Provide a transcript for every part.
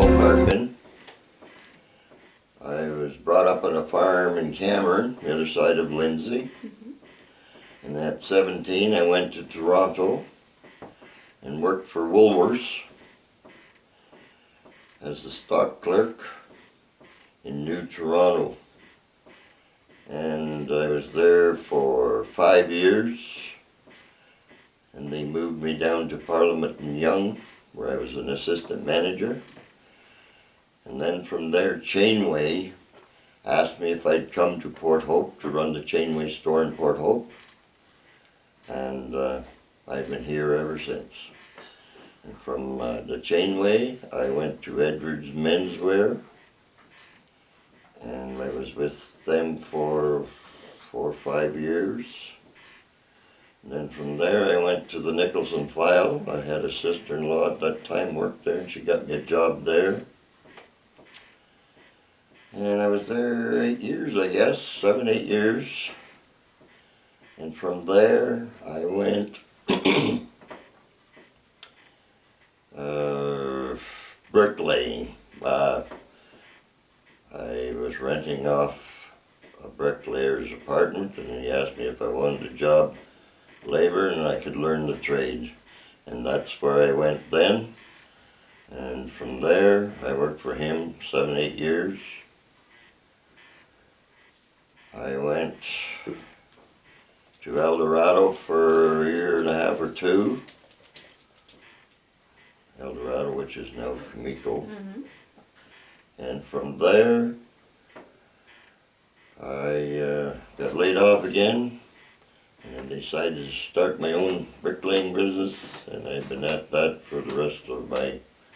called Parkin. I was brought up on a farm in Cameron, the other side of Lindsay. And at 17 I went to Toronto and worked for Woolworths as the stock clerk in New Toronto. And I was there for 5 years, and they moved me down to Parliament and Yonge, where I was an assistant manager. And then from there, Chainway asked me if I'd come to Port Hope to run the Chainway store in Port Hope. And I've been here ever since. And from the Chainway, I went to Edwards Menswear, and I was with them for 4 or 5 years. And then from there I went to the Nicholson File. I had a sister-in-law at that time worked there, and she got me a job there. And I was there 8 years, I guess, 7, 8 years. And from there I went bricklaying. I was renting off a bricklayer's apartment, and he asked me if I wanted a job labor and I could learn the trade. And that's where I went then. And from there I worked for him 7, 8 years. I went to El Dorado for a year and a half or two. El Dorado, which is now Kamiko. And from there, I got laid off again and decided to start my own bricklaying business, and I've been at that for the rest of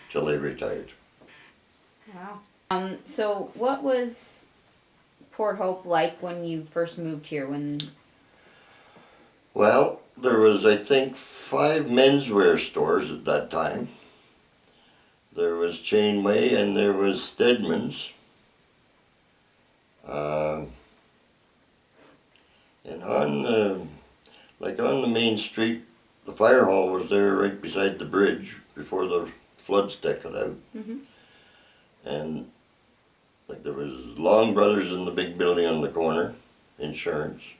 till I retired. Wow. So what was Port Hope like when you first moved here? Well, there was, I think, 5 menswear stores at that time. There was Chainway and there was Stedman's. And on the main street, the fire hall was there right beside the bridge before the floods took it out. And like there was Long Brothers in the big building on the corner, insurance.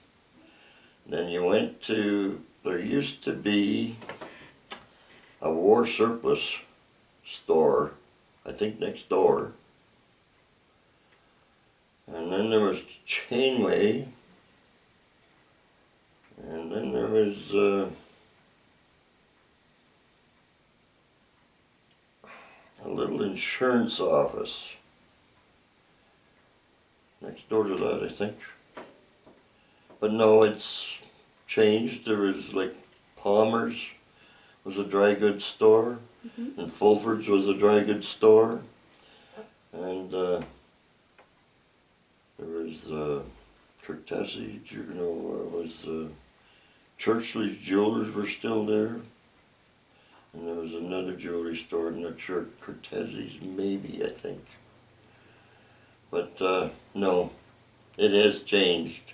Then you went to, there used to be a war surplus store, I think next door. And then there was Chainway. And then there was a little insurance office next door to that, I think. But no, it's changed. There was like Palmer's was a dry goods store, and Fulford's was a dry goods store, and there was Cortese, was Churchley's Jewelers were still there, and there was another jewelry store, I'm not sure, Cortese's maybe, I think. But no, it has changed.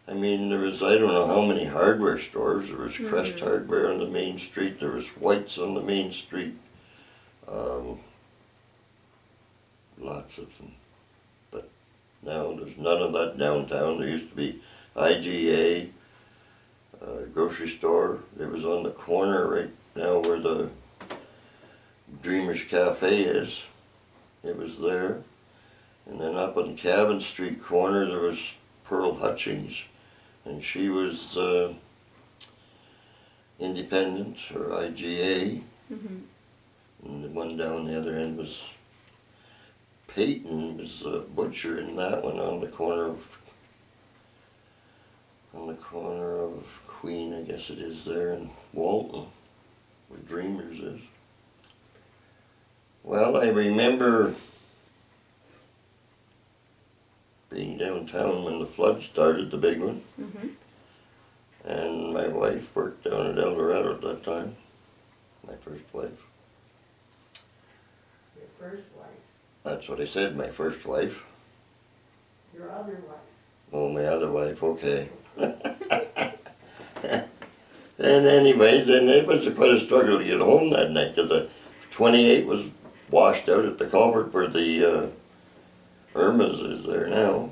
I mean, there was, I don't know how many hardware stores. There was Crest Hardware on the main street. There was White's on the main street. Lots of them. But now there's none of that downtown. There used to be IGA, grocery store. It was on the corner right now where the Dreamers Cafe is. It was there. And then up on Cabin Street corner there was Pearl Hutchings. And she was independent, or IGA. And the one down the other end was Peyton, was a butcher in that one on the corner of Queen, I guess it is there, and Walton, where Dreamers is. Well, I remember being downtown when the flood started, the big one. And my wife worked down at El Dorado at that time, my first wife. Your first wife? That's what I said, my first wife. Your other wife? Oh, my other wife, okay. And anyways, and it was quite a struggle to get home that night, because 28 was washed out at the culvert where the Irma's is there now.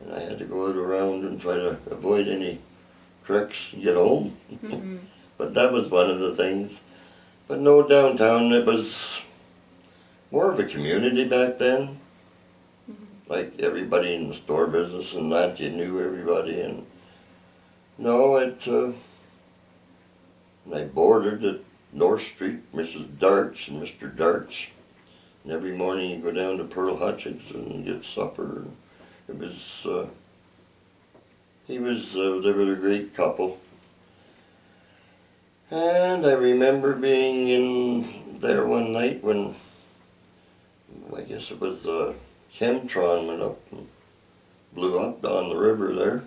And I had to go out around and try to avoid any cricks and get home. Mm-hmm. But that was one of the things. But no, downtown, it was more of a community back then. Like everybody in the store business and that, you knew everybody. And no, and I boarded at North Street, Mrs. Darts and Mr. Darts. And every morning you go down to Pearl Hutchings and get supper. And it was, they were a great couple. And I remember being in there one night when, I guess it was Chemtron went up and blew up on the river there,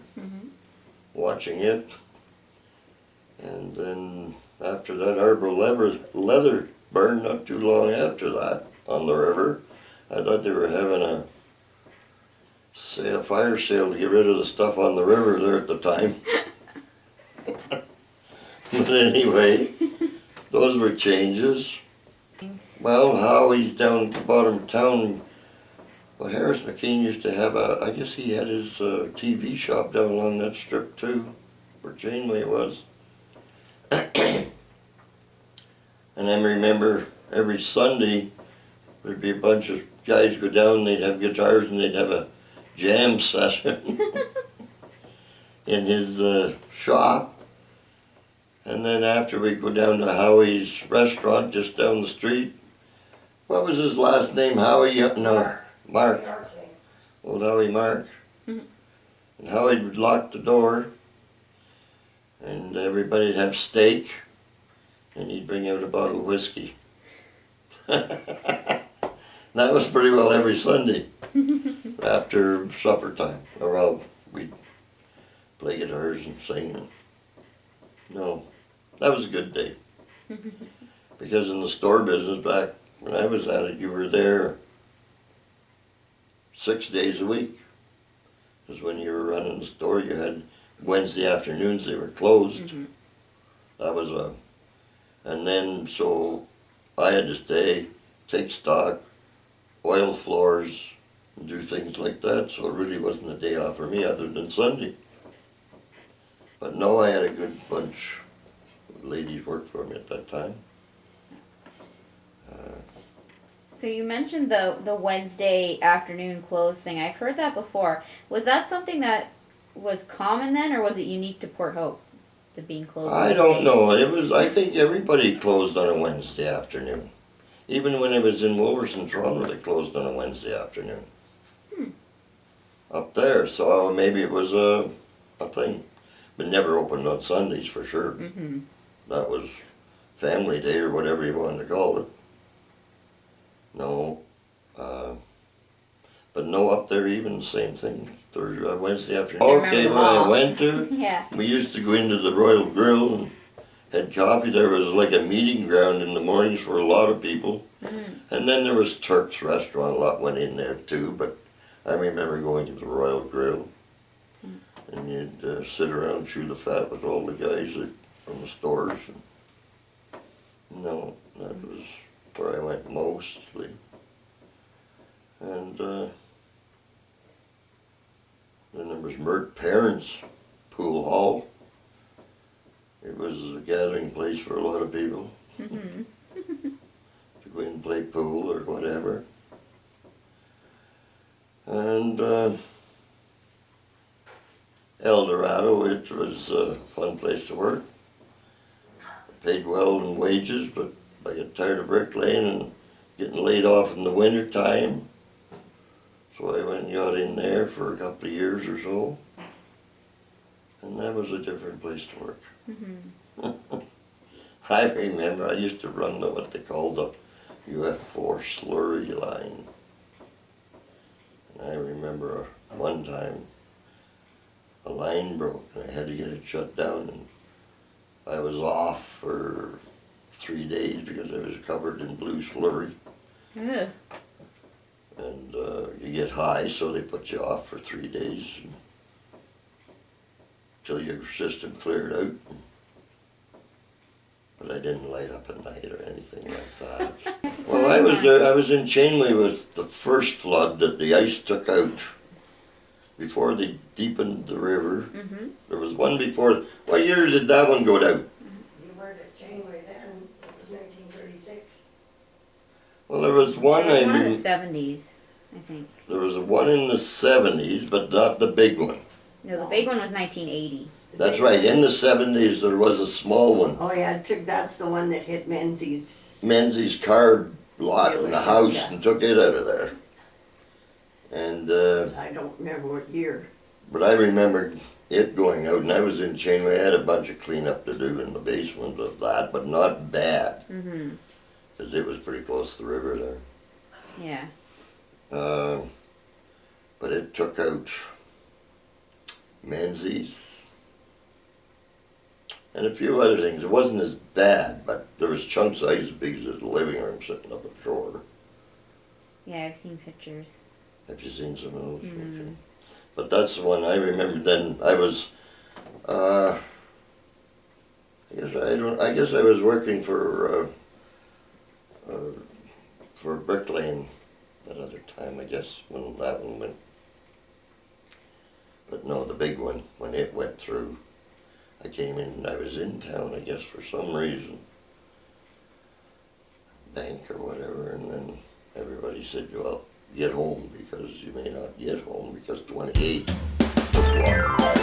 watching it. And then after that, Arbor Leather burned not too long after that on the river. I thought they were having a fire sale to get rid of the stuff on the river there at the time. But anyway, those were changes. Well, Howie's down at the bottom of town. Well, Harris McKean used to have I guess he had his TV shop down along that strip too, where Janeway was. And I remember every Sunday there'd be a bunch of guys go down, they'd have guitars and they'd have a jam session in his shop. And then after we'd go down to Howie's restaurant just down the street. What was his last name? Howie? No, Mark. Old Howie Mark. And Howie would lock the door and everybody'd have steak and he'd bring out a bottle of whiskey. That was pretty well every Sunday after supper time. Or well, we'd play guitars and sing. And no, that was a good day. Because in the store business back when I was at it, you were there 6 days a week. Because when you were running the store, you had Wednesday afternoons, they were closed. That was and then so I had to stay, take stock, oil floors, and do things like that. So it really wasn't a day off for me other than Sunday. But no, I had a good bunch of ladies work for me at that time. So you mentioned the Wednesday afternoon close thing. I've heard that before. Was that something that was common then, or was it unique to Port Hope, the being closed? I don't know. It was. I think everybody closed on a Wednesday afternoon. Even when I was in Wolverton, Toronto, they closed on a Wednesday afternoon. Up there, so maybe it was a thing. But never opened on Sundays for sure. That was family day or whatever you wanted to call it. No, but no, up there even the same thing. Thursday, Wednesday afternoon. Okay, where I went to, we used to go into the Royal Grill and had coffee. There was like a meeting ground in the mornings for a lot of people. And then there was Turk's Restaurant. A lot went in there too. But I remember going to the Royal Grill, and you'd sit around, chew the fat with all the guys from the stores. And, no, that was where I went mostly. And then there was Mert Parents Pool Hall. It was a gathering place for a lot of people to go in and play pool or whatever. And El Dorado, it was a fun place to work. Paid well in wages, but I got tired of bricklaying and getting laid off in the winter time. So I went and got in there for a couple of years or so. And that was a different place to work. I remember I used to run what they called the UF4 slurry line. And I remember one time a line broke and I had to get it shut down, and I was off for 3 days because I was covered in blue slurry. And you get high, so they put you off for 3 days until your system cleared out. But I didn't light up at night or anything like that. I was there, I was in Chainway with the first flood that the ice took out before they deepened the river. Mm-hmm. There was one before. What year did that one go down? You weren't at Chainway then, it was 1936. Well, there was one. One in the mean, 70s, I think. there was one in the 70s, but not the big one. No, the big one was 1980. That's right. In the 70s, there was a small one. Oh, yeah, that's the one that hit Menzies. Menzies' car lot in the Dealership, house yeah. and took it out of there. And I don't remember what year. but I remember it going out, and I was in Chainway. I had a bunch of cleanup to do in the basement of that, but not bad, Mm-hmm. because it was pretty close to the river there. Yeah. But it took out Menzies and a few other things. It wasn't as bad, but there was chunks of ice as big as the living room sitting up ashore. Yeah, I've seen pictures. Have you seen some of those? Mm. Okay. But that's the one I remember. Then I was, I guess I was working for Brick Lane that other time. I guess when that one went. But no, the big one when it went through, I came in and I was in town. I guess for some reason, bank or whatever, and then everybody said, "Well, get home because you may not get home because 28 was blocked."